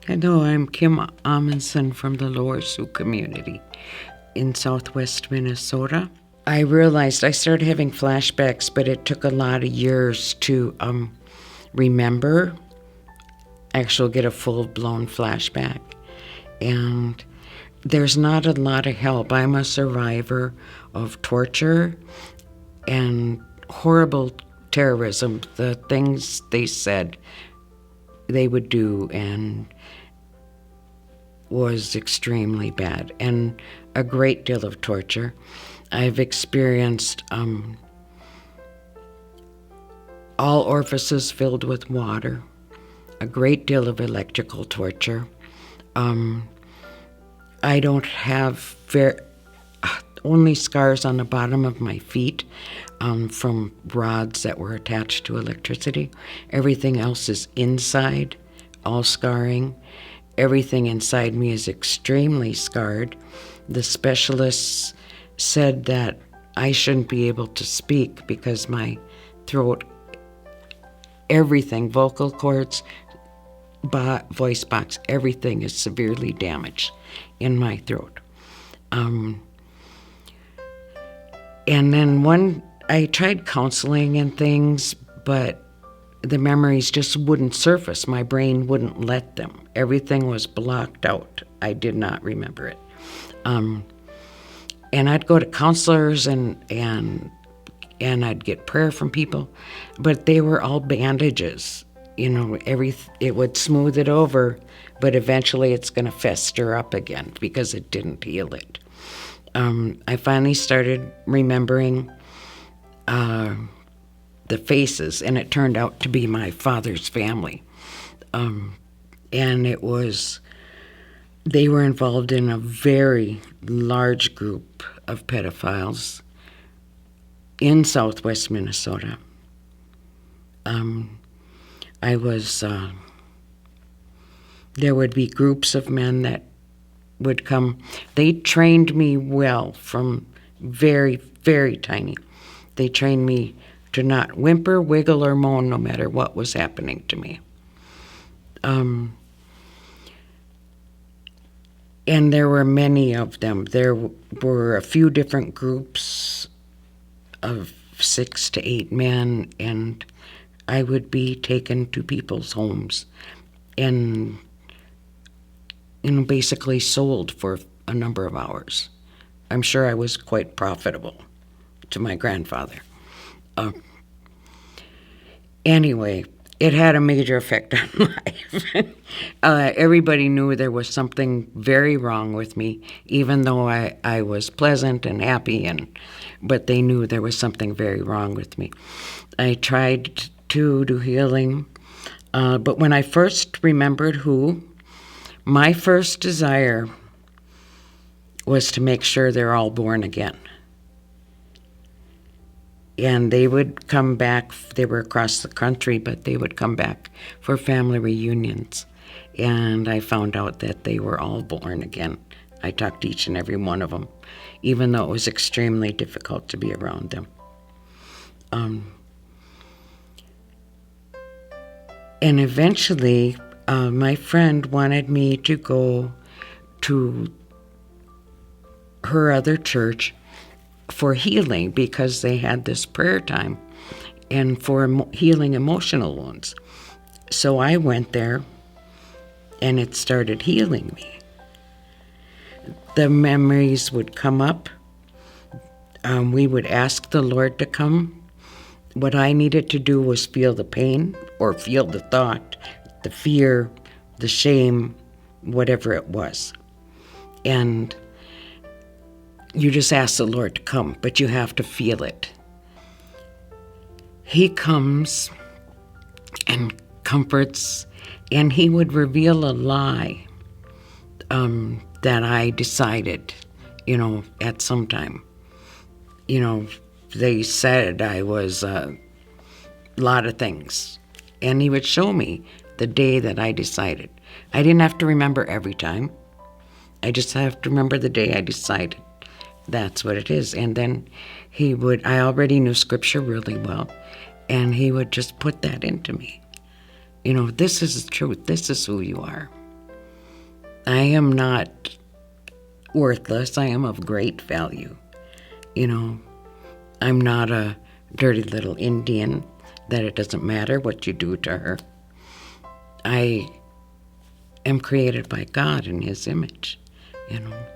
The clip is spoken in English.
Hello, I'm Kim Amundson from the Lower Sioux community in southwest Minnesota. I realized I started having flashbacks, but it took a lot of years to remember, actually get a full-blown flashback. And there's not a lot of help. I'm a survivor of torture and horrible terrorism, the things they said they would do, and was extremely bad, and a great deal of torture. I've experienced all orifices filled with water, a great deal of electrical torture. I don't have only scars on the bottom of my feet from rods that were attached to electricity. Everything else is inside, all scarring. Everything inside me is extremely scarred. The specialists said that I shouldn't be able to speak because my throat, everything, vocal cords, voice box, everything is severely damaged in my throat. And then I tried counseling and things, but the memories just wouldn't surface. My brain wouldn't let them. Everything was blocked out. I did not remember it. And I'd go to counselors and I'd get prayer from people, but they were all bandages. It would smooth it over, but eventually it's going to fester up again because it didn't heal it. I finally started remembering the faces, and it turned out to be my father's family. And they were involved in a very large group of pedophiles in southwest Minnesota. There would be groups of men that would come. They trained me well from very, very tiny. They trained me to not whimper, wiggle, or moan no matter what was happening to me. And there were many of them. There were a few different groups of 6 to 8 men, and I would be taken to people's homes and basically sold for a number of hours. I'm sure I was quite profitable to my grandfather. Anyway, it had a major effect on life. Everybody knew there was something very wrong with me, even though I was pleasant and happy, but they knew there was something very wrong with me. I tried to do healing, but when I first remembered my first desire was to make sure they're all born again. And they would come back. They were across the country, but they would come back for family reunions. And I found out that they were all born again. I talked to each and every one of them, even though it was extremely difficult to be around them. And eventually, my friend wanted me to go to her other church for healing because they had this prayer time and for healing emotional wounds. So I went there and it started healing me. The memories would come up. We would ask the Lord to come. What I needed to do was feel the pain or feel the thought, the fear, the shame, whatever it was. And you just ask the Lord to come, but you have to feel it. He comes and comforts, and he would reveal a lie that I decided, at some time. They said I was a lot of things, and he would show me the day that I decided. I didn't have to remember every time. I just have to remember the day I decided. That's what it is. And then I already knew scripture really well, and he would just put that into me. This is the truth. This is who you are. I am not worthless. I am of great value. You know, I'm not a dirty little Indian that it doesn't matter what you do to her. I am created by God in His image, you know.